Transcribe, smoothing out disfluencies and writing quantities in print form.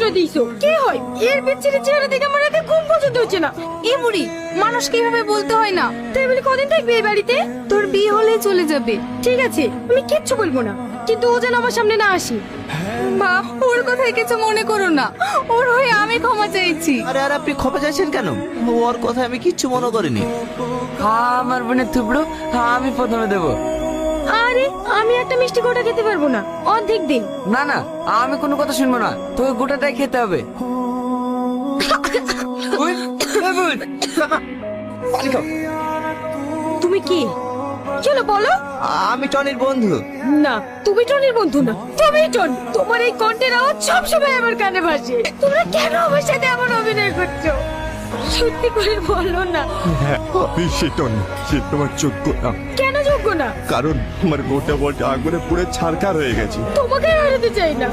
আশ্রয় দিয়েছো। কে হয় এর বিচ্ছিরি চেহারা দেখে আমার রাতে ঘুম পর্যন্ত হচ্ছে না। এ বুড়ি, মানুষকে এভাবে বলতে হয় না। তাই বলে কদিন থাকবে এই বাড়িতে? তোর বিয়ে হলে চলে যাবে। ঠিক আছে, আমি কিচ্ছু বলবো না, কিন্তু ও যেন আমার সামনে না আসি। বাপ, ওর কথায় কিছু মনে করো না, ওর হয়ে আমি ক্ষমা চাইছি। আরে আর আপনি ক্ষমা চাইছেন কেন? ওর কথা আমি কিচ্ছু মনে করিনি। আমার বোনের থুবড়ো আমি প্রথমে দেবো। আরে আমি একটা মিষ্টি গোটা খেতে পারবো না, অর্ধেক দিন। না না, আমি কোনো কথা শুনবো না, তোকে গোটাটাই খেতে হবে। ওই, এ বোন, পানি খাও। তুমি কি চলো বলো? আমি টনির বন্ধু। না, তুমি টনির বন্ধু না, তুমি টন। তোমার এই কণ্ঠের আওয়াজ সবসময় আমার কানে ভাসে। তোমরা কেন আমার সাথে এমন অভিনয় করছো? সত্যি করে বলো না। হ্যাঁ, আমি সেটন, সে তোমার যোগ্য না। কেন যোগ্য না? কারণ আমার গোটা বলটা আগুনে পুড়ে ছারখার হয়ে গেছে। তোমাকে হারাতে চাই না।